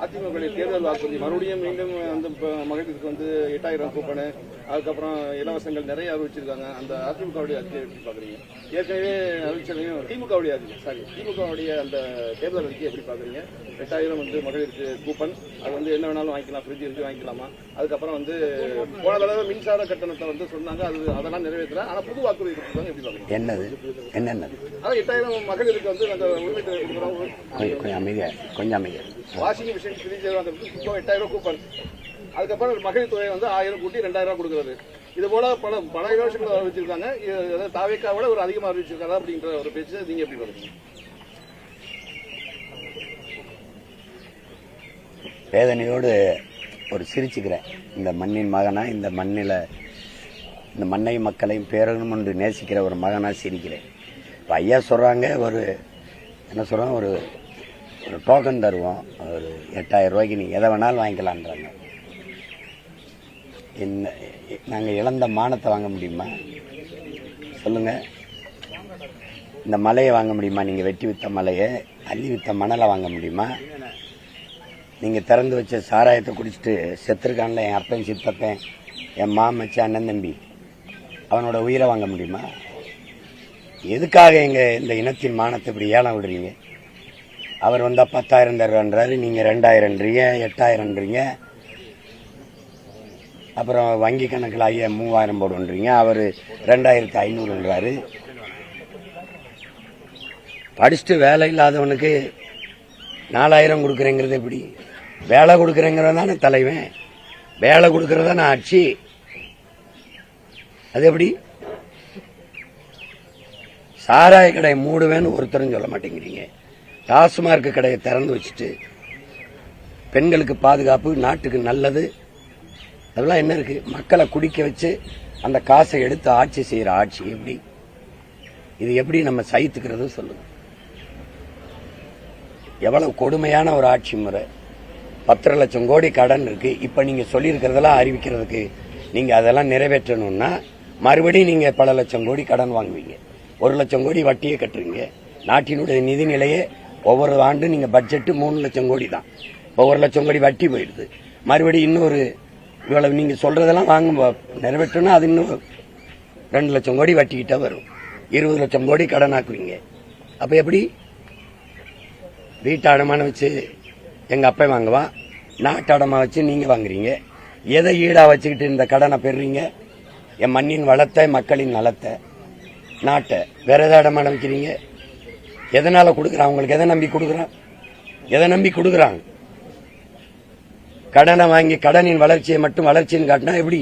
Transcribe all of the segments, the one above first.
அதிமுக தேர்தல் வாக்குறுதி மறுபடியும் மீண்டும் வந்து மகளிருக்கு வந்து 8000 கூப்பன், அதுக்கப்புறம் இலவசங்கள் நிறைய அறிவிச்சிருக்காங்க. அந்த அதிமுகவுடைய அறிக்கை எப்படி பாக்குறீங்க? ஏற்கனவே அறிவிச்சதையும் திமுகவுடைய அந்த தேர்தல் அறிக்கை எப்படி பாக்குறீங்க? 8000 வந்து மகளிருக்கு கூப்பன், அது வந்து என்ன வேணாலும் வாங்கிக்கலாம், ஃப்ரிட்ஜ் இருக்கு வாங்கிக்கலாமா? அதுக்கப்புறம் வந்து போன தடவை மின்சார கட்டணத்தை வந்து சொன்னாங்க, அதெல்லாம் நிறைவேற்றல. ஆனா புது வாக்குறுதி கொடுத்தாங்க, எப்படி பாக்குறீங்க? என்னது அதான் 8000 மகளிருக்கு வந்து அந்த உரிமை கொடுக்குறோம். கொஞ்சம் அமைதியா வாஷிங் மிஷின் ஃப்ரிட்ஜ் 8000 கூப்பன், அதுக்கப்புறம் மகளிர் தொகை வந்து 1000 கூட்டி 2000 கொடுக்குறது. இது போல பல யோசனைகள் அறிவிச்சிருக்காங்க. தாவேக்காவோட ஒரு அதிகமாக அறிவிச்சிருக்காங்க அப்படின்ற ஒரு பேச்சு நீங்க எப்படி பாருங்க? வேதனையோடு ஒரு சிரிச்சுக்கிறேன். இந்த மண்ணின் மகனா, இந்த மண்ணையும் மக்களையும் பேரணும் என்று நேசிக்கிற ஒரு மகனா சிரிக்கிறேன். இப்போ ஐயா சொல்றாங்க, ஒரு டோக்கன் தருவோம், ஒரு 8000 ரூபாய்க்கு நீங்க எதை வேணாலும் வாங்கிக்கலான்றாங்க. நாங்க இழந்த மானத்தை வாங்க முடியுமா சொல்லுங்க? இந்த மலையை வாங்க முடியுமா? நீங்க வெட்டி வித்த மலையை, அள்ளி வித்த மணலை வாங்க முடியுமா? நீங்க திறந்து வச்ச சாராயத்தை குடிச்சிட்டு செத்துருக்கான்ல என் அப்பன் சித்தப்பன், என் மாமச்சி, அண்ணன் தம்பி, அவனோட உயிரை வாங்க முடியுமா? எதுக்காக எங்க இந்த இனத்தின் மானத்தை இப்படி ஏலம் விடுறீங்க? அவர் வந்தா 10,000 தருவான்றாரு, நீங்க 2000ன்றீங்க, 8000ன்றீங்க. அப்புறம் வங்கி கணக்கில் 3000 போடுன்றீங்க, அவர் 2500ன்றாரு. படிச்சுட்டு வேலை இல்லாதவனுக்கு 4000 கொடுக்குறேங்கிறது எப்படி? வேலை கொடுக்குறேங்கிறது தானே தலைவன், வேலை கொடுக்கறதானே ஆட்சி. அது எப்படி? சாராய கடை மூடுவேன்னு ஒருத்தரும் சொல்ல மாட்டேங்கிறீங்க. டாஸ்மார்க் கடையை திறந்து வச்சுட்டு பெண்களுக்கு பாதுகாப்பு, நாட்டுக்கு நல்லது, அதெல்லாம் என்ன இருக்கு? மக்களை குடிக்க வச்சு அந்த காசை எடுத்து ஆட்சி செய்யற ஆட்சி எப்படி? இது எப்படி நம்ம சகித்துக்கிறது சொல்லுங்க? எவ்வளவு கொடுமையான ஒரு ஆட்சி முறை. 10 லட்சம் கோடி கடன் இருக்கு. இப்ப நீங்க சொல்லி இருக்கிறதெல்லாம் அறிவிக்கிறதுக்கு நீங்க அதெல்லாம் நிறைவேற்றணும்னா மறுபடியும் நீங்க பல லட்சம் கோடி கடன் வாங்குவீங்க. 1 லட்சம் கோடி வட்டியை கட்டுறீங்க. நாட்டினுடைய நிதிநிலையே ஒவ்வொரு ஆண்டு நீங்க பட்ஜெட் 3 லட்சம் கோடி தான். இப்போ 1 லட்சம் கோடி வட்டி போயிடுது. மறுபடியும் இன்னொரு இவ்வளவு நீங்க சொல்றதெல்லாம் வாங்க நிறைவேற்றணும், அது இன்னும் 2 லட்சம் கோடி வட்டிக்கிட்ட வரும். 20 லட்சம் கோடி கடன் ஆக்குவீங்க. அப்ப எப்படி? வீட்டு அடமான வச்சு எங்க அப்பா வாங்குவான், நாட்டு அடமா வச்சு நீங்க வாங்குறீங்க. எதை ஈடா வச்சுக்கிட்டு இந்த கடனை பெறுறீங்க? என் மண்ணின் வளத்தை, மக்களின் நலத்தை, நாட்டை வேற எதை அடமான வைக்கிறீங்க? எதனால கொடுக்குறான்? உங்களுக்கு எதை நம்பி கொடுக்குறான்? எதை நம்பி கொடுக்குறாங்க? கடனை வாங்கி கடனின் வளர்ச்சியை மட்டும் வளர்ச்சின்னு காட்டினா எப்படி?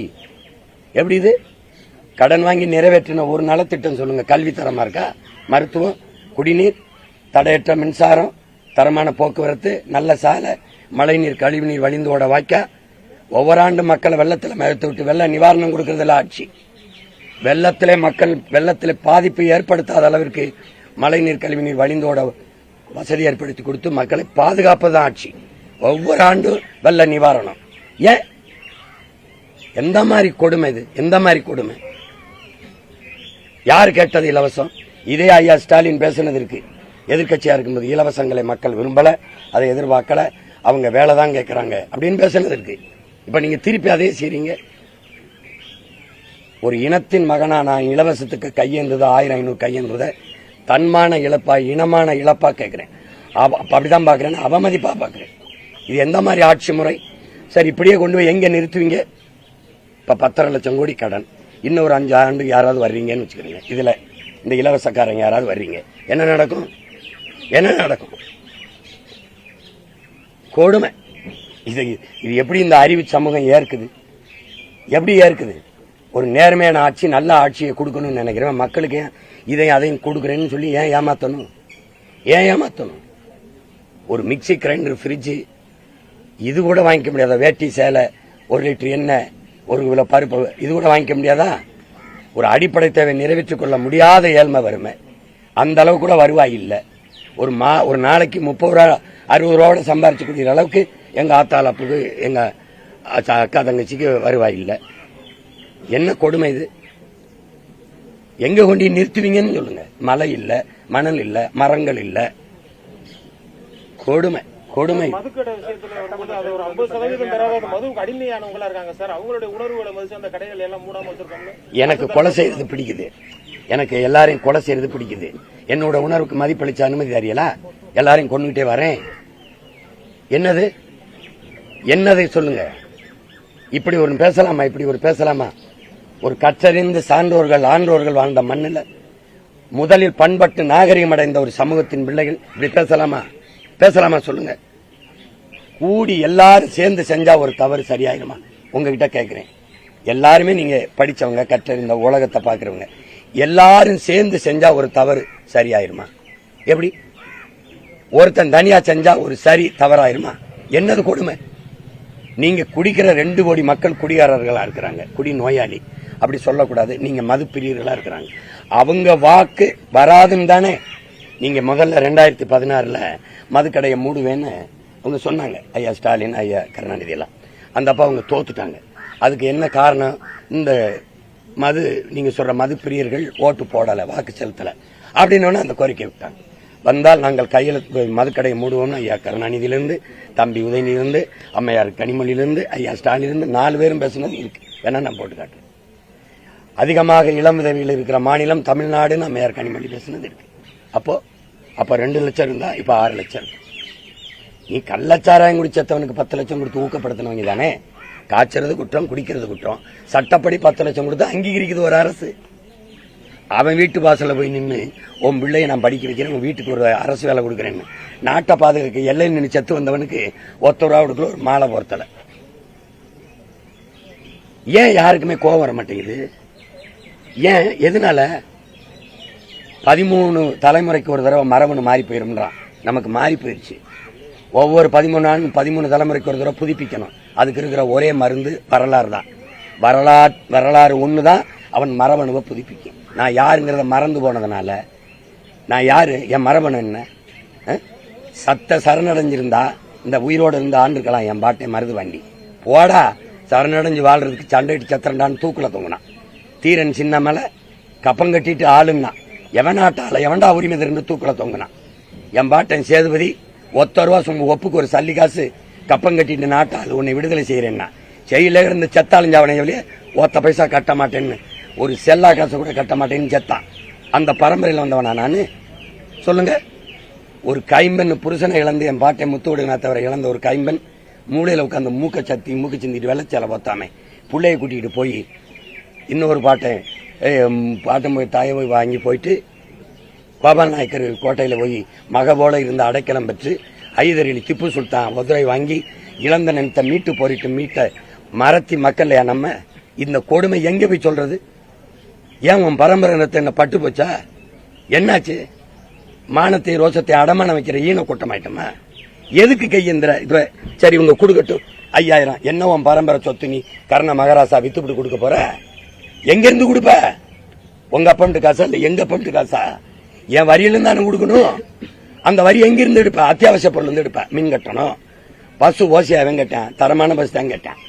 இது கடன் வாங்கி நிறைவேற்றின ஒரு நலத்திட்டம் சொல்லுங்க. கல்வி தரமா இருக்கா? மருத்துவம், குடிநீர், தடையற்ற மின்சாரம், தரமான போக்குவரத்து, நல்ல சாலை, மழைநீர், கழிவுநீர் வழிந்தோட வாய்க்கா, ஒவ்வொரு ஆண்டு மக்களை வெள்ளத்தில் மழைத்து விட்டு வெள்ள நிவாரணம் கொடுக்கறதுல ஆட்சி. வெள்ளத்திலே பாதிப்பு ஏற்படுத்தாத அளவிற்கு மழைநீர், கழிவுநீர் வழிந்தோட வசதி ஏற்படுத்தி கொடுத்து மக்களை பாதுகாப்பதான் ஆட்சி. ஒவ்வொரு ஆண்டும் வெள்ள நிவாரணம். ஏன்? எந்த மாதிரி கொடுமை இது? எந்த மாதிரி கொடுமை? யாரு கேட்டது இலவசம்? இதே ஐயா ஸ்டாலின் பேசினது இருக்கு. எதிர்கட்சியா இருக்கும்போது இலவசங்களை மக்கள் விரும்பல, அதை எதிர்பார்க்கல, அவங்க வேலை தான் கேட்கறாங்க அப்படின்னு பேசினது இருக்கு. இப்ப நீங்க திருப்பி அதே செய்றீங்க. ஒரு இனத்தின் மகனா நான் இலவசத்துக்கு கையேந்தது 1000-500 கையேந்தத தன்மான இழப்பா, இனமான இழப்பா கேட்கிறேன். அப்படிதான் பாக்குறேன், அவமதிப்பா பாக்குறேன். இது எந்த மாதிரி ஆட்சி முறை? சரி, இப்படியே கொண்டு போய் எங்க நிறுத்துவீங்க? இப்ப 10 லட்சம் கோடி கடன், இன்னும் ஒரு 5 ஆண்டு யாராவது வர்றீங்கன்னு வச்சுக்கிறீங்க, இதுல இந்த இலவசக்காரங்க யாராவது வர்றீங்க, என்ன நடக்கும்? கொடுமை. இது எப்படி இந்த அறிவு சமூகம் ஏற்குது? எப்படி ஏற்குது? ஒரு நேர்மையான ஆட்சி, நல்ல ஆட்சியை கொடுக்கணும்னு நினைக்கிறேன். மக்களுக்கு இதையும் அதையும் கொடுக்குறேன்னு சொல்லி ஏன் ஏமாத்தணும்? ஒரு மிக்சி கிரைண்டர், ஃப்ரிட்ஜ், இது கூட வாங்கிக்க முடியாதா? வேட்டி சேலை, 1 லிட்டர் எண்ணெய், 1 கிலோ பருப்பு, இது கூட வாங்கிக்க முடியாதா? ஒரு அடிப்படை தேவை நிறைவேற்றிக் கொள்ள முடியாத ஏழ்மை வறுமை. அந்த அளவு கூட வருவாய் இல்லை. ஒரு நாளைக்கு 30 ரூபா 60 ரூபாவோட சம்பாரிச்சு கொடுக்கிற அளவுக்கு எங்க ஆத்தாளப்புக்கு, எங்க அக்கா தங்கச்சிக்கு வருவாய் இல்லை. என்ன கொடுமை இது? எங்க கொண்டு நிறுத்துவீங்கன்னு சொல்லுங்க. மலை இல்ல, மணல் இல்ல, மரங்கள் இல்ல. கொடுமை. கொடுமை. மதுக்கடை விஷயத்துல வரும்போது அது ஒரு 50% பெறாத மதுவுக்கு அடிமையானவங்களா இருக்காங்க சார். அவங்களுடைய உணர்வுகளை மதிச்சு அந்த கடைகள் எல்லாம் மூடாம வச்சிருக்காங்க. எனக்கு கொலை செய்யறது பிடிக்குது, எனக்கு எல்லாரையும் கொலை செய்யறது பிடிக்குது. என்னோட உணர்வுக்கு மதிப்பளிச்ச அனுமதி அறியலா, எல்லாரையும் கொண்டுகிட்டே வரேன். என்னது என்னதை சொல்லுங்க. இப்படி ஒரு பேசலாமா? இப்படி ஒரு பேசலாமா? ஒரு கற்றறிந்து சான்றோர்கள் ஆன்றோர்கள் வாழ்ந்த மண்ணில் முதலில் பண்பட்டு நாகரிகம் அடைந்த ஒரு சமூகத்தின் பிள்ளைகள் இப்படி பேசலாமா? பேசலாமா சொல்லுங்க. கூடி எல்லாரும் சேர்ந்து செஞ்சா ஒரு தவறு சரியாயிருமா? உங்ககிட்ட கேட்கிறேன். எல்லாருமே நீங்க படிச்சவங்க, கற்றறிந்த, உலகத்தை பாக்குறவங்க, எல்லாரும் சேர்ந்து செஞ்சா ஒரு தவறு சரியாயிருமா? எப்படி? ஒருத்தன் தனியா செஞ்சா ஒரு சரி தவறாயிருமா? என்னது கொடுமை? நீங்க குடிக்கிற 2 கோடி மக்கள் குடிகாரர்களா இருக்கிறாங்க, குடி நோயாளி. அப்படி சொல்லக்கூடாது. நீங்க மது பிரியர்களா இருக்கிறாங்க. அவங்க வாக்கு வராதுன்னு தானே நீங்க முதல்ல 2016 மதுக்கடையை மூடுவேன்னு அவங்க சொன்னாங்க. ஐயா ஸ்டாலின், ஐயா கருணாநிதி எல்லாம். அந்த அப்பா அவங்க தோத்துட்டாங்க. அதுக்கு என்ன காரணம்? இந்த மது, நீங்க சொல்ற மது பிரியர்கள் ஓட்டு போடல, வாக்கு செலுத்தல அப்படின்னு அந்த கோரிக்கை விட்டாங்க. வந்தால் நாங்கள் கையில் மதுக்கடையை மூடுவோம்னு ஐயா கருணாநிதியிலிருந்து, தம்பி உதயநிதியிலிருந்து, அம்மையார் கனிமொழியிலிருந்து, ஐயா ஸ்டாலினிலிருந்து 4 பேரும் பேசுனது இருக்கு. வேணா நான் போட்டு காட்டுறேன். அதிகமாக இளம் உதவியில் இருக்கிற மாநிலம் தமிழ்நாடுன்னு அம்மையார் கனிமொழி பேசுனது இருக்கு. அப்போ 2 லட்சம் இருந்தா இப்ப 6 லட்சம். நீ கள்ளச்சாராயம் குடிச்சவனுக்கு 10 லட்சம் கொடுத்து ஊக்கப்படுத்தினவங்க தானே. காய்ச்சறது குற்றம், குடிக்கிறது குற்றம். சட்டப்படி 10 லட்சம் கொடுத்து அங்கீகரிக்குது ஒரு அரசு. அவன் வீட்டு வாசல போய் நின்று உன் பிள்ளைய நான் படிக்க வைக்கிறேன், உன் வீட்டுக்கு ஒரு அரசு வேலை கொடுக்குறேன்னு நாட்டை பாதுகாக்க எல்லை நின்று செத்து வந்தவனுக்கு 10 ரூபா கொடுக்கல, ஒரு மாலை பொறுத்தல. ஏன் யாருக்குமே கோபம் வர மாட்டேங்குது? ஏன்? எதனால? 13 தலைமுறைக்கு ஒரு தடவை மரபணு மாறி போயிரும்ன்றான். நமக்கு மாறி போயிருச்சு. ஒவ்வொரு 13 தலைமுறைக்கு ஒரு தடவை புதுப்பிக்கணும். அதுக்கு இருக்கிற ஒரே மருந்து வரலாறு தான். வரலாறு ஒண்ணுதான் அவன் மரபணுவை புதுப்பிக்கும். நான் யாருங்கிறத மறந்து போனதுனால நான் யாரு, என் மரபணு என்ன? சத்த சரணடைஞ்சிருந்தா இந்த உயிரோடு இருந்த ஆண்டுக்கலாம் என் பாட்டை மருது வண்டி போடா. சரணடைஞ்சு வாழ்றதுக்கு சண்டைட்டு சத்திரண்டான்னு தூக்குல தொங்குனான். தீரன் சின்ன மேல கப்பம் கட்டிட்டு ஆளுன்னா எவனாட்டால எவன்டா உரிமை இருந்து தூக்குல தொங்குனான். என் பாட்டன் சேதுபதி 1 ரூபா சும்மா ஒப்புக்கு ஒரு சல்லி காசு கப்பம் கட்டிட்டு நாட்டாள் உன்னை விடுதலை செய்யறேன்னா செயல இருந்து செத்தாளிஞ்சாவனையே 1 பைசா கட்ட மாட்டேன்னு, ஒரு செல்லா காசு கூட கட்ட மாட்டேன்னு செத்தான். அந்த பரம்பரையில் வந்தவனா நானு? சொல்லுங்க. ஒரு கைம்பெண் புருஷனை இழந்து என் பாட்டை முத்துவிடுனா தவிர இழந்த ஒரு கைம்பெண் மூளையில உட்காந்து மூக்க சிந்திட்டு வெள்ளச்சேலை போத்தாமே பிள்ளைய கூட்டிகிட்டு போய் இன்னொரு பாட்டம் போய் தாயை போய் வாங்கி போயிட்டு பாபா நாயக்கர் கோட்டையில போய் மக போல இருந்த அடைக்கலம் பெற்று ஐதரில் திப்பு சுல்தான் மதுரை வாங்கி இழந்த நினைத்த மீட்டு போரிட்டு மீட்ட மரத்தி மக்கள் நம்ம இந்த கொடுமை எங்க போய் சொல்றது? ஏன் உன் பரம்பரை நிலத்தை என்ன பட்டு போச்சா? என்னாச்சு? மானத்தை ரோசத்தை அடமான வைக்கிற ஈன கூட்டமாயிட்டமா? எதுக்கு கையெந்திர? இப்ப சரி உங்க கொடுக்கட்டும் 5000. என்ன உன் பரம்பரை சொத்து? நீ கர்ண மகாராசா வித்துப்பிட்டு கொடுக்க போற? எங்க இருந்து கொடுப்ப? உங்க அப்பன்ட்டு காசா இல்ல எங்க அப்பன்ட்டு காசா? என் வரியிலிருந்து தானே கொடுக்கணும். அந்த வரி எங்க இருந்து எடுப்ப? அத்தியாவசிய பொருள் இருந்து எடுப்ப. மின் கட்டணும், பஸ் ஓசியாவன் கேட்டேன், தரமான பஸ் தான் கேட்டேன்.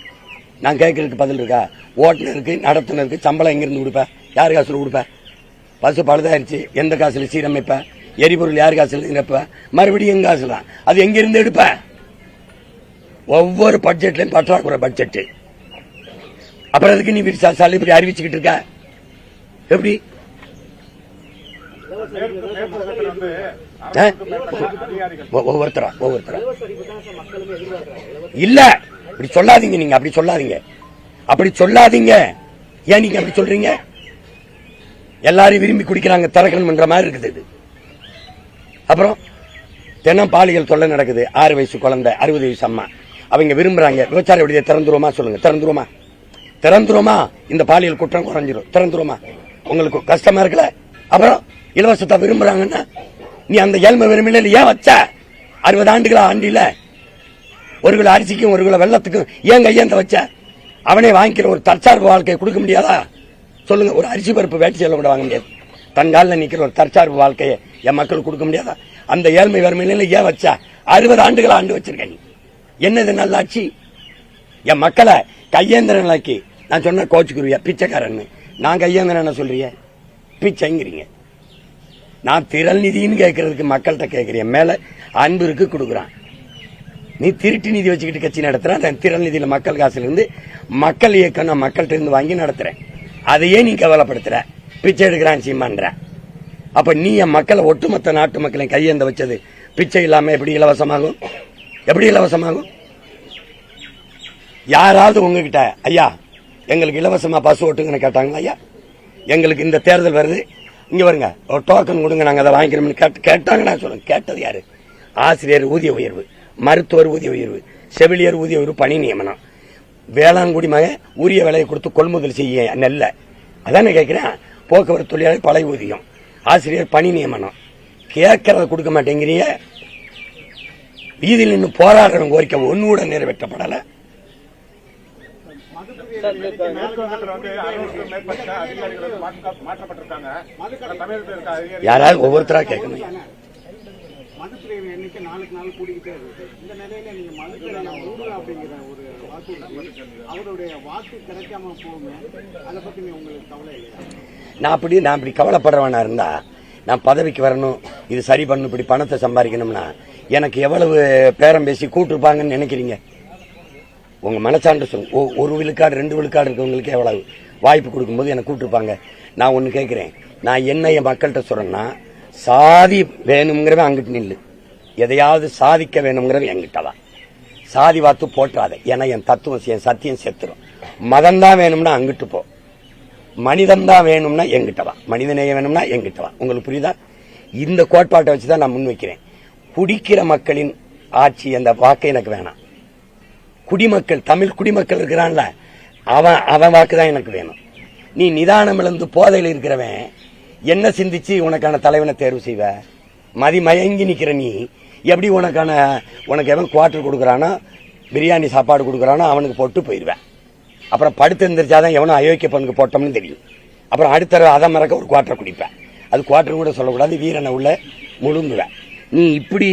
நான் கேட்கறதுக்கு பதில் இருக்கா? ஓட்டுநருக்கு நடத்துனருக்கு சம்பளம் எங்கிருந்து கொடுப்ப? யார் காசுல கொடுப்ப? பஸ் பழுதாயிருச்சு, எந்த காசுல சீரமைப்ப? எரிபொருள் யார் காசுல நிரப்ப? மறுபடியும் எங்க காசு தான். அது எங்கிருந்து எடுப்ப? ஒவ்வொரு பட்ஜெட்லயும் பற்றாக்குறை பட்ஜெட். அப்புறம் அதுக்கு நீ இப்படி அறிவிச்சுக்கிட்டு இருக்க? எப்படி? ஒவ்வொருத்தரா இல்ல இப்படி சொல்லாதீங்க. நீங்க அப்படி சொல்லாதீங்க, அப்படி சொல்லாதீங்க. ஏன் நீங்க அப்படி சொல்றீங்க? எல்லாரும் விரும்பி குடிக்கிறாங்க, திறக்கணும்ன்ற மாதிரி இருக்குது இது. அப்புறம் தினம் பாலியல் தொல்லை நடக்குது. 6 வயசு குழந்தை, 60 வயசு அம்மா, அவங்க விரும்புறாங்க. விபச்சார விடுதியை திறந்துருமா? சொல்லுங்க. திறந்துருமா? இந்த பாலியல் குற்றம் குறைஞ்சிரும். திறந்துருமா? உங்களுக்கு கஷ்டமா இருக்கல? அப்புறம் இலவசத்தை விரும்புறாங்கன்னா நீ அந்த ஏழ்மை விரும்பில ஏன் வச்ச? 60 ஆண்டுகளா ஆண்டில 1 கிலோ அரிசிக்கும் 1 கிலோ வெள்ளத்துக்கும் ஏன் கையேந்த வச்ச? அவனே வாங்கிக்கிற ஒரு தற்சார்பு வாழ்க்கையை கொடுக்க முடியாதா? சொல்லுங்க. ஒரு அரிசி பருப்பு வேட்டி சேலை கூட வாங்க முடியாது. தன் காலில் நிக்கிற ஒரு தற்சார்பு வாழ்க்கையை என் மக்களுக்கு கொடுக்க முடியாதா? அந்த ஏழ்மை வறுமையில ஏன் வச்சா? 60 ஆண்டுகளா ஆண்டு வச்சிருக்க நீ. என்னது நல்லாட்சி? என் மக்களை கையேந்திர நிலைக்கு நான் சொன்ன கோச்சுக்குருவியா பிச்சைக்காரன்னு. நான் கையேந்திர என்ன சொல்றீங்க? பிச்சைங்கிறீங்க. நான் திரள் நிதின்னு கேட்கறதுக்கு மக்கள்கிட்ட கேட்கிறேன். மேல அன்பு இருக்கு கொடுக்குறான். நீ திருட்டு நிதி வச்சுக்கிட்டு கட்சி நடத்துற. நான் திறன் நிதியில மக்கள் காசுல இருந்து மக்கள் இயக்கம் நான் மக்கள்கிட்ட இருந்து வாங்கி நடத்துறேன். அதையே நீ கவலைப்படுத்துற, பிச்சை எடுக்கிறான் சீமான்ற. அப்ப நீ என் மக்களை, ஒட்டுமொத்த நாட்டு மக்களை கையேந்த வச்சது பிச்சை இல்லாம எப்படி இலவசமாகும்? எப்படி இலவசமாகும்? யாராவது உங்ககிட்ட ஐயா எங்களுக்கு இலவசமா பஸ் ஓட்டுங்கன்னு கேட்டாங்களா? ஐயா எங்களுக்கு இந்த தேர்தல் வருது, இங்க வருங்க ஒரு டோக்கன் கொடுங்க, நாங்க அதை வாங்கிக்கிறோம்னு கேட்டாங்க. நான் சொல்லுங்க, கேட்டது யாரு? ஆசிரியர் ஊதிய உயர்வு, மருத்துவர் ஊதிய உயர்வு, செவிலியர் ஊதிய உயர்வு, பணி நியமனம், வேளாண்குடி மக உரிய விலையை கொடுத்து கொள்முதல் செய்ய நெல்ல, அதானே கேட்கிறேன். போக்குவரத்து தொழிலாளர் பழைய ஊதியம், ஆசிரியர் பணி நியமனம், கேட்கறத கொடுக்க மாட்டேங்கிறீங்க. வீதியில் இன்னும் போராடுற கோரிக்கை ஒன்னு கூட நிறைவேற்றப்படல. யாராவது ஒவ்வொருத்தரா கேட்கணும். மதுப்பிரிவு எண்ணிக்கை நாளுக்கு நாள் கூடிக்கிட்டே இருக்கு. இந்த நிலையில நீங்க மதுப்பிரிவு அப்படிங்கிற ஒரு வாக்கு அவருடைய வாக்கு கிடைக்காம போகுங்க, அதை பத்தி உங்களுக்கு கவலை இல்லையா? நான் அப்படி கவலைப்படுறவனா இருந்தா நான் பதவிக்கு வரணும், இது சரி பண்ணணும், இப்படி பணத்தை சம்பாதிக்கணும்னா எனக்கு எவ்வளவு பேரம் பேசி கூட்டிருப்பாங்கன்னு நினைக்கிறீங்க? உங்க மனசான்று சொல்லுங்க. ஒரு விழுக்காடு 2 விழுக்காடு இருக்கவங்களுக்கு எவ்வளவு வாய்ப்பு கொடுக்கும்போது எனக்கு கூட்டிருப்பாங்க. நான் ஒன்னு கேட்கிறேன், நான் என்ன என் மக்கள்கிட்ட சொல்றேன்னா, சாதி வேணுங்கிறவன் அங்கிட்டு நில்லு, எதையாவது சாதிக்க வேணுங்கிறவன் என்கிட்டதான். சாதி வாத்து போற்றாத, ஏன்னா என் தத்துவம் என் சத்தியம் செத்துரும். மதம் தான் வேணும்னா அங்கிட்டு போ, மனிதன் தான் வேணும்னா எங்கிட்டவா, மனிதநேயம் வேணும்னா எங்கிட்டவா. உங்களுக்கு புரியுதா? இந்த கோட்பாட்டை வச்சுதான் நான் முன்வைக்கிறேன். குடிக்கிற மக்களின் ஆட்சி, அந்த வாக்கை எனக்கு வேணாம். குடிமக்கள், தமிழ் குடிமக்கள் இருக்கிறான்ல, அவன் வாக்குதான் எனக்கு வேணும். நீ நிதானம் இழந்து போதையில் இருக்கிறவன் என்ன சிந்திச்சு உனக்கான தலைவனை தேர்வு செய்வ? மயங்கி நிக்கிற நீ எப்படி உனக்கு எவன் குவார்டர் கொடுக்கறானோ, பிரியாணி சாப்பாடு கொடுக்கறானோ அவனுக்கு போட்டு போயிடுவேன். அப்புறம் படுத்து எந்திரிச்சாதான் எவனும் அயோக்கிய பங்குக்கு போட்டோம்னு தெரியும். அப்புறம் அடுத்த அதை மறக்க ஒரு குவார்டர் குடிப்பேன். அது குவார்டர் கூட சொல்லக்கூடாது, வீரனை உள்ள முழுங்குவேன். நீ இப்படி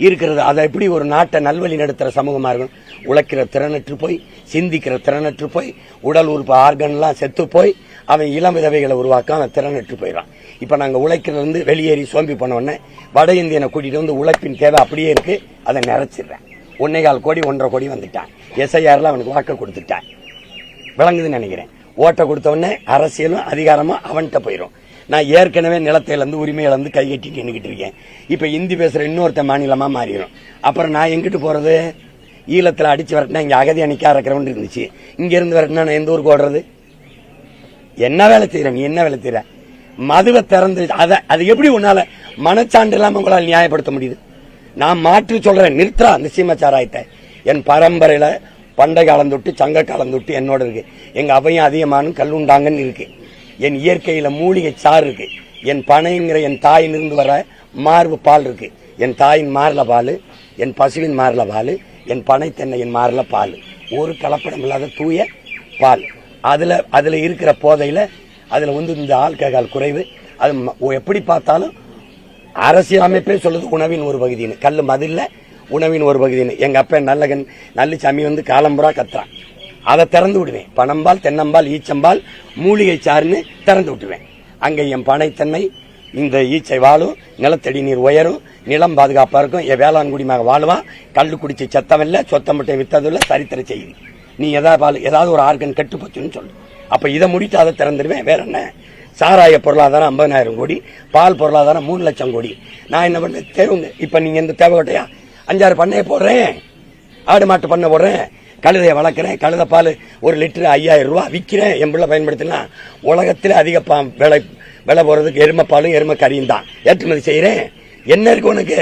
இருக்கிறது, அதை எப்படி ஒரு நாட்டை நல்வழி நடத்துற சமூகமா இருக்கும்? உழைக்கிற திறனற்று போய், சிந்திக்கிற திறனற்று போய், உடல் உறுப்பு ஆர்கன்லாம் செத்து போய், அவன் இளம் விதவைகளை உருவாக்க அவன் திறனற்று போயிடறான். இப்ப நாங்க உழைக்கிறது வந்து வெளியேறி சோம்பி பண்ண உடனே வட இந்தியனை கூட்டிட்டு வந்து உழைப்பின் தேவை அப்படியே இருக்கு, அதை நிறைச்சிடுறேன். 1.25 கோடி 1.5 கோடி வந்துட்டான். SIRல அவனுக்கு வாக்க கொடுத்துட்டான். விளங்குதுன்னு நினைக்கிறேன். ஓட்ட கொடுத்த உடனே அரசியலும் அதிகாரமும் அவன்கிட்ட போயிடும். நான் ஏற்கனவே நிலத்தை இழந்து உரிமை இழந்து கை கட்டிட்டு நின்றுகிட்டு இருக்கேன். இப்ப இந்தி பேசுற இன்னொருத்த மாநிலமா மாறிடும். அப்புறம் நான் எங்கிட்டு போறது? ஈழத்துல அடிச்சு வரட்டினா இங்க அகதி அணிக்கா இருக்கிறவன் இருந்துச்சு, இங்க இருந்து வரட்டினா நான் எந்த ஊருக்கு ஓடுறது? என்ன வேலை செய்யற நீ? என்ன வேலை செய்யற? மதுவை திறந்து அதை எப்படி உன்னால மனச்சான்று இல்லாம உங்களால் நியாயப்படுத்த முடியுது? நான் மாற்றி சொல்றேன், நிறுத்தா அந்த சீமச்சாராயத்தை. என் பரம்பரையில பண்டை காலம் தொட்டு சங்க காலம் தொட்டு என்னோட இருக்கு. எங்க அவையும் அதிகமானும் கல்லுண்டாங்கன்னு இருக்கு. என் இயற்கையில மூலிகை சாறு இருக்கு. என் பனைங்கிற என் தாயிலிருந்து வர மார்பு பால் இருக்கு. என் தாயின் மார்ல பால், என் பசுவின் மார்ல பால், என் பனை தென்னையின் மார்ல பால், ஒரு கலப்படம் இல்லாத தூய பால். அதுல இருக்கிற போதையில அதுல வந்து இந்த ஆல்கஹால் குறைவு. அது எப்படி பார்த்தாலும் அரசியல் அமைப்பே சொல்லுது உணவின் ஒரு பகுதின்னு. கல்லு மதில்ல உணவின் ஒரு பகுதின்னு. எங்க அப்ப நல்லசாமி வந்து காலம்புறா கத்துறான். அதை திறந்து விடுவேன். பனம்பால், தென்னம்பால், ஈச்சம்பால், மூலிகை சாறுன்னு திறந்து விட்டுவேன். அங்க என் பனை தென்னை, இந்த ஈச்சை வாழும், நிலத்தடி நீர் உயரும், நிலம் பாதுகாப்பா இருக்கும், என் வேளாண்குடிமாக வாழுவான். கல்லு குடிச்சு செத்தமில்ல, சொத்தமட்டை வித்ததில்ல, சரித்திர செய்தி. நீ ஏதாவது ஒரு ஆர்கன் கெட்டு போச்சுன்னு சொல்லு. அப்ப இதை முடித்து அதை திறந்துடுவேன். வேற என்ன? சாராய பொருளாதாரம் 50,000 கோடி, பால் பொருளாதாரம் 3 லட்சம் கோடி. நான் என்ன பண்ண தேவை? இப்ப நீங்க இந்த தேவைக்கட்டையா 5-6 பண்ணையை போடுறேன், ஆடு மாட்டு பண்ணை போடுறேன், கழுதையை வளர்க்குறேன், கழுதை பால் 1 லிட்டரு 5000 ரூபாய் விற்கிறேன். என் பிள்ளை பயன்படுத்தினா உலகத்திலே அதிக விலை போறதுக்கு எருமை பாலும் எருமை கறியும் தான் ஏற்றுமதி செய்யறேன். என்ன இருக்கு உனக்கு?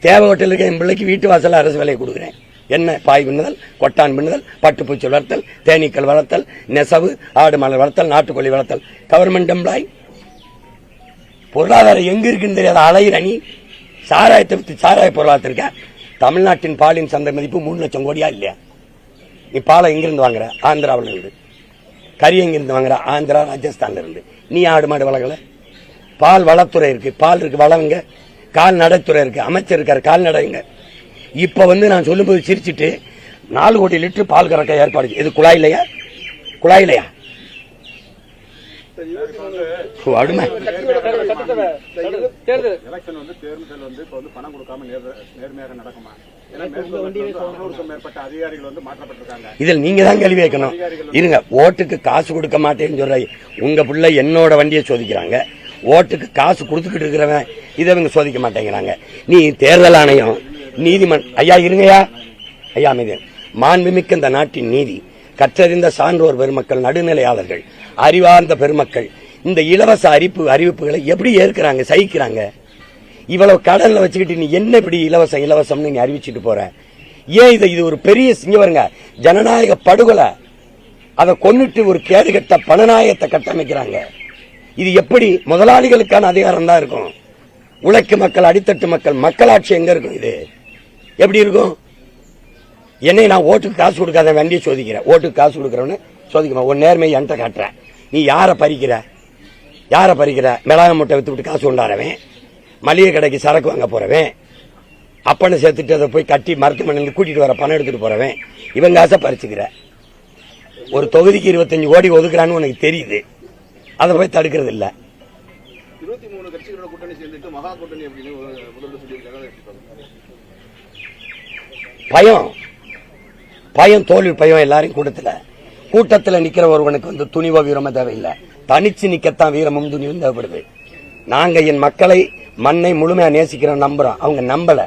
தேவை ஹோட்டல் இருக்க என் பிள்ளைக்கு வீட்டு வாசல அரசு வேலையை கொடுக்குறேன். என்ன? பாய் பின்னுதல், கொட்டான் பின்னுதல், பட்டுப்பூச்சி வளர்த்தல், தேனீக்கள் வளர்த்தல், நெசவு, ஆடு மலர் வளர்த்தல், நாட்டுக்கோழி வளர்த்தல், கவர்மெண்ட் எம்ப்ளாய். பொருளாதாரம் எங்க இருக்குன்னு தெரியாத அலையிற நீ சாராயத்தை பத்தி சாராய பொருளாதாரத்திற்க. தமிழ்நாட்டின் பாலின் சந்தை மதிப்பு 3 லட்சம் கோடியா இல்லையா? நீ பாலை எங்கிருந்து வாங்குற? ஆந்திராவில இருந்து. கறி எங்கிருந்து வாங்குற? ஆந்திரா, ராஜஸ்தான்ல இருந்து. நீ ஆடு மாடு வளர்க்கல. பால் வளத்துறை இருக்கு, பால் இருக்கு, வளவுங்க. கால்நடைத்துறை இருக்கு, அமைச்சர் இருக்காரு, கால்நடைங்க. இப்ப வந்து நான் சொல்லும்போது சிரிச்சுட்டு 4 கோடி லிட்டர் பால் கறக்க ஏற்பாடு. இது குழாயிலையா? குழாயிலையா? அடுமை தேர்தல் எலெக்ஷன் வந்து தேர்தல் வந்து இப்ப வந்து பணம் கொடுக்காம நேர்மையாக நடக்குமா? மேற்பட்ட அதிகாரிகள் மாற்றப்பட்டிருக்காங்க. இதில் நீங்க தான் கேள்வி வைக்கணும். இருங்க, ஓட்டுக்கு காசு கொடுக்க மாட்டேன்னு சொல்ற உங்க பிள்ளை என்னோட வண்டியை சோதிக்கிறாங்க. ஓட்டுக்கு காசு கொடுத்துக்கிட்டு இருக்கிறவன் இதை இவங்க சோதிக்க மாட்டேங்கிறாங்க. நீ தேர்தல் ஆணையம், நீதிமன்றம், ஐயா இருங்கயா, ஐயா அமைதி, மாண்புமிக்க இந்த நாட்டின் நீதி, கற்றறிந்த சான்றோர் பெருமக்கள், நடுநிலையாளர்கள், அறிவார்ந்த பெருமக்கள் இந்த இலவச அறிவிப்புகளை எப்படி ஏற்கிறாங்க, சகிக்கிறாங்க? இவ்வளவு கடல்ல வச்சுக்கிட்டு நீ என்ன இப்படி இலவசம்னு நீ அறிவிச்சிட்டு போற? ஏன் இது ஒரு பெரிய சிங்கவருங்க ஜனநாயக படுகொலை. அதை கொன்னுட்டு ஒரு கேடுகட்ட பணநாயகத்தை கட்டமைக்கிறாங்க. இது எப்படி முதலாளிகளுக்கான அதிகாரம் தான் இருக்கும்? உழைக்கும் மக்கள், அடித்தட்டு மக்கள், மக்களாட்சி எங்க இருக்கும்? இது எப்படி இருக்கும்? என்னை நான் ஓட்டுக்கு காசு கொடுக்காத வண்டியை சோதிக்கிறேன், ஓட்டுக்கு காசு கொடுக்கறவனு சோதிக்க ஒரு நேர்மையை என்கிட்ட காட்டுறேன். நீ யாரை பறிக்கிற? மிளகா முட்டை வித்து விட்டு காசு கொண்டாடுறவன், மளிகை கடைக்கு சரக்கு வாங்க போறவன், அப்பனை சேர்த்துட்டு அதை போய் கட்டி மருத்துவமனையில் கூட்டிட்டு வர பணம் எடுத்துட்டு போறவன், இவங்க காசை பறிச்சுக்கிற. ஒரு தொகுதிக்கு 25 கோடி ஒதுக்குறான்னு உனக்கு தெரியுது, அதை போய் தடுக்கிறது இல்ல. 23 கட்சிகளோட கூட்டணி சேர்ந்துட்டு மகா கூட்டணி அப்படின்னு முதல்ல சொல்லியிருக்காங்க. பயம், தோல்வி பயம் எல்லாரையும் கூட்டத்தில் நிக்கிற ஒருவனுக்கு துணிவோ வீரமோ தேவையில்லை. தனிச்சு நிக்கத்தான் வீரமும் துணிவும் தேவைப்படுது. நாங்க என் மக்களை, மண்ணை முழுமையா நேசிக்கிறோம், நம்புறோம். அவங்க நம்பல,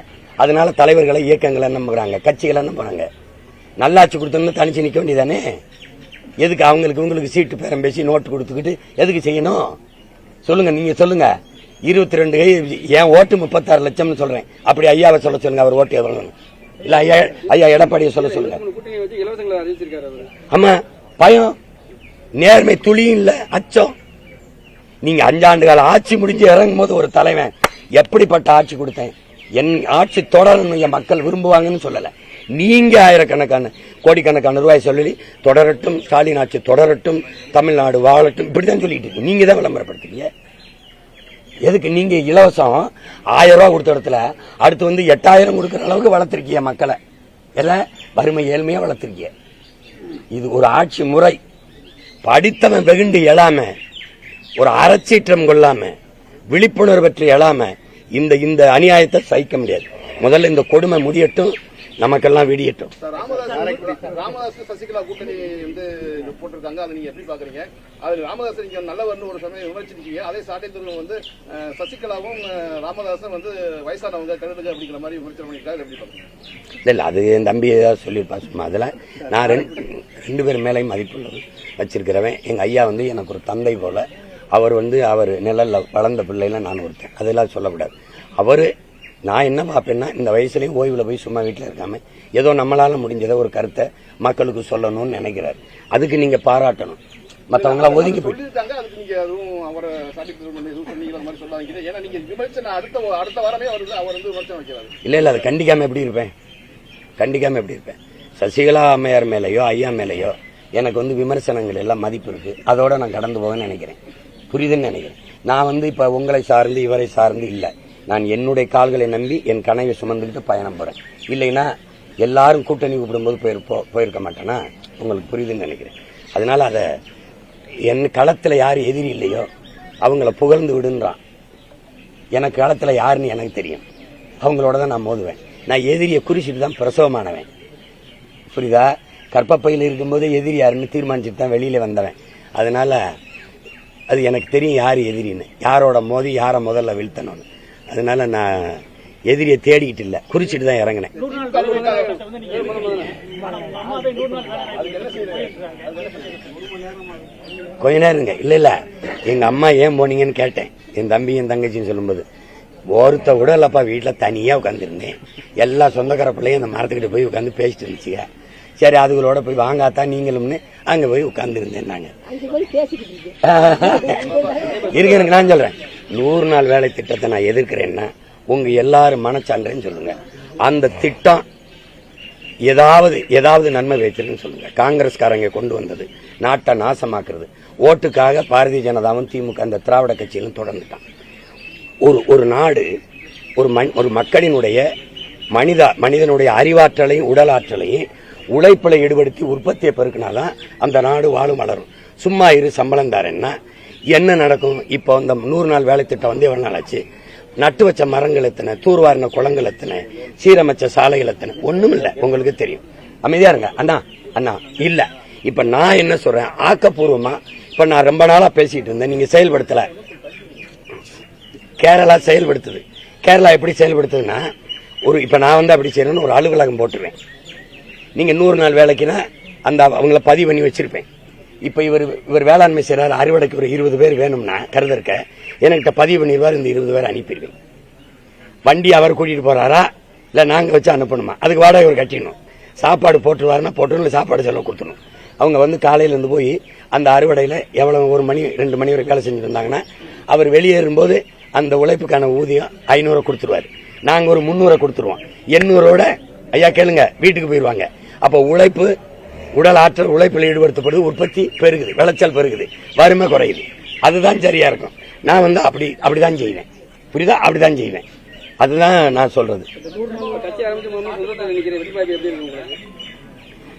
அதனால தலைவர்களை, இயக்கங்களை நம்புறாங்க, கட்சிகளை நம்புறாங்க. நல்லாட்சி கொடுத்தோம்னு தனிச்சு நிக்க வேண்டியதானே? எதுக்கு உங்களுக்கு சீட்டு பேரம் பேசி நோட்டு கொடுத்துக்கிட்டு எதுக்கு செய்யணும்? சொல்லுங்க, நீங்க சொல்லுங்க. 22 என் ஓட்டு 36 லட்சம்னு சொல்றேன். அப்படி ஐயாவை சொல்ல சொல்லுங்க, அவர் ஓட்டு எவ்வளவு? இல்ல ஐயா எடப்பாடியை சொல்ல சொல்லுங்க. ஆமா, பயம், நேர்மை துளியும் இல்ல, அச்சம். நீங்க 5 ஆண்டு கால ஆட்சி முடிஞ்சு இறங்கும் போது ஒரு தலைவன் எப்படிப்பட்ட ஆட்சி கொடுத்தேன், என் ஆட்சி தொடரணும், என் மக்கள் விரும்புவாங்கன்னு சொல்லல. நீங்க ஆயிரக்கணக்கான கோடிக்கணக்கான ரூபாய் சொல்லி தொடரட்டும், ஸ்டாலின் ஆட்சி தொடரட்டும், தமிழ்நாடு வாழட்டும், இப்படிதான் சொல்லிட்டு இருக்கு. நீங்க தான் விளம்பரப்படுத்துறீங்க. எதுக்கு? நீங்க இலவசம் 1000 ரூபாய் கொடுத்த இடத்துல அடுத்து 8000 கொடுக்கற அளவுக்கு வளர்த்திருக்கீங்க மக்களை. எல்லாம் வறுமை ஏழ்மையா வளர்த்திருக்கீங்க. இது ஒரு ஆட்சி முறை. படித்தவன் வெகுண்டு எழாம, ஒரு அறச்சீற்றம் கொள்ளாம, விழிப்புணர்வு பற்றி எழாம இந்த அநியாயத்தை சகிக்க முடியாது. முதல்ல இந்த கொடுமை முடியட்டும், நமக்கெல்லாம் விடியட்டும். ராமதாஸ் சசிகலா கூட்டணி போட்டிருக்காங்க, அதை நீங்க எப்படி பாக்குறீங்க? அது ராமதாஸ் நீங்க நல்லவர்னு ஒரு சமயம் விமர்சிச்சிருக்கீங்க. அதே சாட்டைத்துறை சசிகலாவும் ராமதாசும் வயசானவங்க, கருதுங்க அப்படிங்கிற மாதிரி விமர்சனம் பண்ணிருக்காரு, எப்படி பாக்குறீங்க? இல்ல, அது என் தம்பி ஏதாவது சொல்லியிருப்பா சும்மா. அதுல நான் 2 பேர் மேலையும் மதிப்பு வச்சிருக்கிறவன். எங்க ஐயா எனக்கு ஒரு தந்தை போல. அவர் அவர் நிழல்ல வளர்ந்த பிள்ளைல நான் ஒருத்தன், அதெல்லாம் சொல்லக்கூடாது. அவரு நான் என்ன பார்ப்பேன்னா, இந்த வயசுலயும் ஓய்வுல போய் சும்மா வீட்டில் இருக்காம ஏதோ நம்மளால முடிஞ்சதை ஒரு கருத்தை மக்களுக்கு சொல்லணும்னு நினைக்கிறாரு. அதுக்கு நீங்க பாராட்டணும். மற்றவங்களாம் ஒதுங்கி போயிட்டு இல்ல, அதை கண்டிக்காம எப்படி இருப்பேன்? சசிகலா அம்மையார் மேலேயோ ஐயா மேலேயோ எனக்கு விமர்சனங்கள் எல்லாம் மதிப்பு இருக்கு. அதோட நான் கடந்து போவேன்னு நினைக்கிறேன். புரியுதுன்னு நினைக்கிறேன். நான் இப்ப உங்களை சார்ந்து இவரை சார்ந்து இல்ல. நான் என்னுடைய கால்களை நம்பி என் கனவை சுமந்துக்கிட்டு பயணம் போறேன். இல்லைன்னா எல்லாரும் கூட்டணி கூப்பிடும்போது போயிருக்க மாட்டேன்னா உங்களுக்கு புரியுதுன்னு நினைக்கிறேன். அதனால அதை என் களத்துல யார் எதிரி இல்லையோ அவங்கள புகழ்ந்து விடுன்றான். எனக்கு களத்துல யாருன்னு எனக்கு தெரியும். அவங்களோட தான் நான் மோதுவேன். நான் எதிரியை குறிச்சிட்டு தான் பிரசவமானவன். புரியுதா? கற்பப்பையில் இருக்கும்போது எதிரி யாருன்னு தீர்மானிச்சுட்டு தான் வெளியில வந்தவன். அதனால அது எனக்கு தெரியும் யாரு எதிரின்னு, யாரோட மோதி யாரை முதல்ல வீழ்த்தணும்னு. அதனால நான் எதிரியை தேடிக்கிட்டு இல்ல, குறிச்சிட்டு தான் இறங்கினேன். கொஞ்ச நேரங்க. இல்ல எங்க அம்மா ஏன் போனீங்கன்னு கேட்டேன். என் தம்பி என் தங்கச்சின்னு சொல்லும்போது ஒருத்த கூட இல்லப்பா, வீட்டுல தனியா உட்காந்துருந்தேன். எல்லா சொந்தக்கார பிள்ளையும் அந்த மரத்துக்கிட்ட போய் உட்காந்து பேசிட்டு இருந்துச்சுங்க. சரி, அதுகளோட போய் வாங்காத்தான் நீங்களும்னு அங்க போய் உட்கார்ந்து இருந்தேன். நாங்க இருக்கு. நான் சொல்றேன், 100 நாள் வேலை திட்டத்தை நான் எதிர்க்கிறேன்னா உங்க எல்லாரும் மனச்சான்றேன்னு சொல்லுங்க. அந்த திட்டம் ஏதாவது நன்மை வைத்திருக்குன்னு சொல்லுங்க. காங்கிரஸ்காரங்க கொண்டு வந்தது நாட்டை நாசமாக்குறது. ஓட்டுக்காக பாரதிய ஜனதாவும் திமுக அந்த திராவிட கட்சியிலும் தொடர்ந்துட்டான். ஒரு நாடு ஒரு மக்களினுடைய மனிதனுடைய அறிவாற்றலையும் உடல் ஆற்றலையும் உழைப்பில ஈடுபடுத்தி உற்பத்தியை பெருக்கினாதான் அந்த நாடு வாழும் வளரும். சும்மா சம்பளம் தாரேன்னா என்ன நடக்கும்? இப்போ இந்த 100 நாள் வேலை திட்டம் எவ்வளவு நாள் ஆச்சு? நட்டு வச்ச மரங்கள் எத்தனை, தூர்வாரின குளங்கள் எத்தனை, சீரமைச்ச சாலைகள் எத்தனை? ஒண்ணும் இல்ல. உங்களுக்கு தெரியும். அமைதியா இருங்க அண்ணா. அண்ணா இல்ல. இப்ப நான் என்ன சொல்றேன், ஆக்கப்பூர்வமா இப்ப நான் ரொம்ப நாளா பேசிட்டு இருந்தேன், நீங்க செயல்படுத்தல. கேரளா செயல்படுத்துது. கேரளா எப்படி செயல்படுத்துதுன்னா, இப்ப நான் வந்து அப்படி செய்யணும்னு ஒரு அலுவலகம் போட்டுருவேன். நீங்க 100 நாள் வேலைக்குன்னா அந்த அவங்கள பதிவு பண்ணி வச்சிருப்பேன். இப்ப இவர் வேளாண்மை செய்யறாரு, அறுவடைக்கு ஒரு 20 பேர் வேணும்னா கருதற்க என்கிட்ட பதிவு பண்ணிடுவார். இந்த 20 பேர் அனுப்பிடுவேன். வண்டி அவர் கூட்டிட்டு போறாரா இல்ல நாங்க வச்சு அனுப்பணுமா, அதுக்கு வாடகை இவர் கட்டிடணும். சாப்பாடு போட்டுருவாருன்னா போட்டு சாப்பாடு செலவு கொடுத்துணும். அவங்க வந்து காலையில இருந்து போய் அந்த அறுவடையில எவ்வளவு 1 மணி 2 மணி வரை வேலை செஞ்சுட்டு இருந்தாங்கன்னா அவர் வெளியேறும் போது அந்த உழைப்புக்கான ஊதியம் 500 கொடுத்துருவாரு. நாங்க ஒரு 300 கொடுத்துருவோம். 800ஓட ஐயா கேளுங்க வீட்டுக்கு போயிருவாங்க. அப்ப உழைப்பு, உடல் ஆற்றல் உழைப்பில் ஈடுபடுத்தப்படுது, உற்பத்தி பெருகுது, விளைச்சல் பெருகுது, வறுமை குறையுது. அதுதான் சரியா இருக்கும். நான் வந்து அப்படிதான் செய்வேன். புரியுதா? அப்படிதான் செய்வேன். அதுதான் நான் சொல்றது.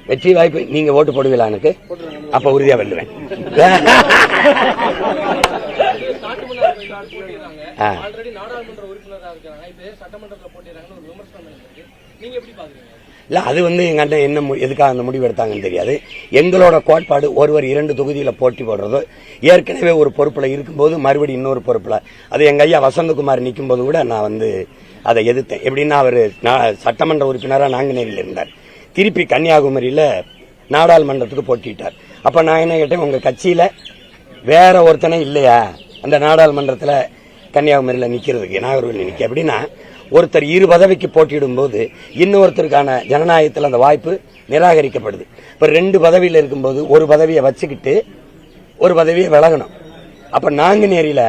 வெற்றி வாய்ப்பு நீங்க ஓட்டு போடுவீங்களா எனக்கு? அப்ப உறுதியா வெல்லுவேன். இல்ல அது வந்து எங்க அண்ணன் என்ன எதுக்காக அந்த முடிவு எடுத்தாங்கன்னு தெரியாது. எங்களோட கோட்பாடு ஒருவர் 2 தொகுதியில போட்டி போடுறதோ, ஏற்கனவே ஒரு பொறுப்புல இருக்கும்போது மறுபடியும் இன்னொரு பொறுப்புல, அது எங்க ஐயா வசந்தகுமார் நிற்கும் போது கூட நான் வந்து அதை எதிர்த்தேன். எப்படின்னா அவரு சட்டமன்ற உறுப்பினராக நாங்குநேரியில் இருந்தார், திருப்பி கன்னியாகுமரியில நாடாளுமன்றத்துக்கு போட்டிட்டார். அப்ப நான் என்ன கேட்டேன், உங்க கட்சியில வேற ஒருத்தனை இல்லையா அந்த நாடாளுமன்றத்துல கன்னியாகுமரியில நிக்கிறதுக்கு, நாகர்கோவில் நிக்க? அப்படின்னா ஒருத்தர் 2 பதவிக்கு போட்டியிடும் போது இன்னொருத்தருக்கான ஜனநாயகத்தில் அந்த வாய்ப்பு நிராகரிக்கப்படுது. இப்ப 2 பதவியில் இருக்கும்போது ஒரு பதவியை வச்சுக்கிட்டு ஒரு பதவியை விலகணும். அப்ப நாங்குநேரியில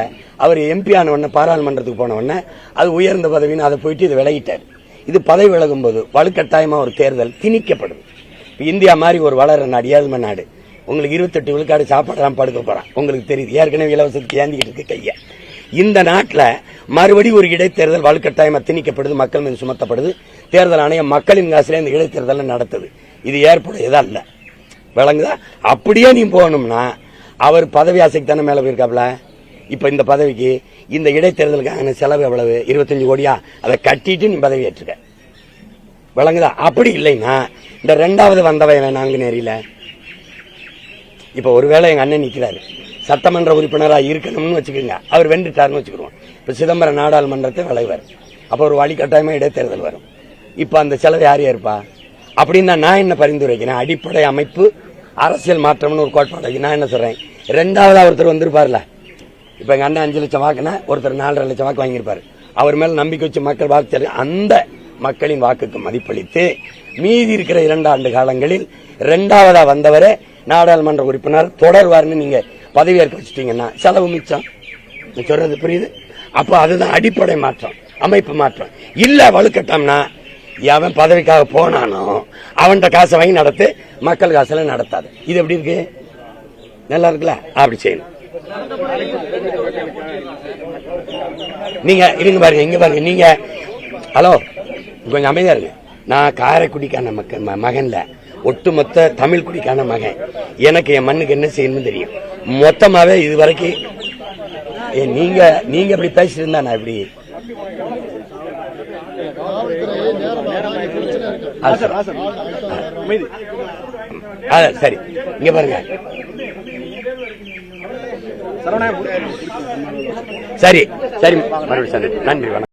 அவர் எம்பி ஆன உடனே பாராளுமன்றத்துக்கு போன உடனே அது உயர்ந்த பதவின்னு அதை போயிட்டு இது விலகிட்டார். இது பதவி விலகும் போது வலுக்கட்டாயமா ஒரு தேர்தல் திணிக்கப்படுது. இந்தியா மாதிரி ஒரு வளர நாடு, ஏழ்மை நாடு, உங்களுக்கு 28 விழுக்காடு சாப்பாடு படுக்க போறான். உங்களுக்கு தெரியுது, ஏற்கனவே இலவசத்துக்கு ஏந்திக்கிட்டு இருக்கு கைய. இந்த நாட்டில் மறுபடியும் ஒரு இடைத்தேர்தல் வலுக்கட்டாயமா திணிக்கப்படுது, மக்கள் மீது சுமத்தப்படுது. தேர்தல் ஆணையம் மக்களின் காசுல இந்த இடைத்தேர்தல் நடத்துது. இது ஏற்புடையதா இல்ல, விளங்குதா? அப்படியே நீ போகணும்னா அவர் பதவி ஆசைக்கு தானே மேல போயிருக்காப்ல. இப்ப இந்த பதவிக்கு இந்த இடைத்தேர்தலுக்கான செலவு எவ்வளவு? 25 கோடியா? அதை கட்டிட்டு நீ பதவி ஏற்றுக்க, விளங்குதா? அப்படி இல்லைன்னா இந்த 2வது வந்தவன் நாங்குநேரியில இப்ப ஒருவேளை எங்க அண்ணன் நிக்கிறாரு, சட்டமன்ற உறுப்பினராக இருக்கணும்னு வச்சுக்கோங்க, அவர் வென்றுட்டாருன்னு வச்சுக்கிடுவோம். இப்ப சிதம்பரம் நாடாளுமன்றத்தை விளைவார், அப்ப ஒரு வழிகட்டாயமா இடைத்தேர்தல் வரும். இப்ப அந்த செலவு யார் ஏற்பா? அப்படின்னு நான் என்ன பரிந்துரைக்கிறேன், அடிப்படை அமைப்பு அரசியல் மாற்றம்னு ஒரு கோட்பாடு. நான் என்ன சொல்றேன், 2வது ஒருத்தர் வந்திருப்பார்ல, இப்ப எங்க அண்ணன் 5 லட்சம் வாக்குனா ஒருத்தர் 4.5 லட்சம் வாக்கு வாங்கியிருப்பாரு. அவர் மேல நம்பிக்கை வச்சு மக்கள் வாக்கு, அந்த மக்களின் வாக்குக்கு மதிப்பளித்து மீதி இருக்கிற 2 ஆண்டு காலங்களில் 2வதா வந்தவரை நாடாளுமன்ற உறுப்பினர் தொடர்வார்னு நீங்க பதவியேற்க வச்சுட்டீங்கன்னா செலவு மிச்சம். சொல்றது புரியுது? அப்ப அதுதான் அடிப்படை மாற்றம், அமைப்பு மாற்றம். இல்ல வலுக்கட்டம்னா எவன் பதவிக்காக போனானோ அவன்கிட்ட காசை வாங்கி நடத்து, மக்கள் காசுல நடத்தாது. இது எப்படி இருக்கு? நல்லா இருக்குல்ல? அப்படி செய்யணும். நீங்க இருங்க பாருங்க, இங்க பாருங்க, நீங்க ஹலோ கொஞ்சம் அமைதியா இருக்கு. நான் காரைக்குடிக்கான மகன்ல ஒட்டுமொத்த தமிழ் குடிக்கான மகன். எனக்கு என் மண்ணுக்கு என்ன செய்யணும்னு தெரியும். மொத்தமாவே இது வரைக்கும் நீங்க இப்படி பேசிட்டு இருந்தா நான் இப்படி சரி. இங்க பாருங்க, சரி சரி, மறுபடியும் நன்றி, வணக்கம்.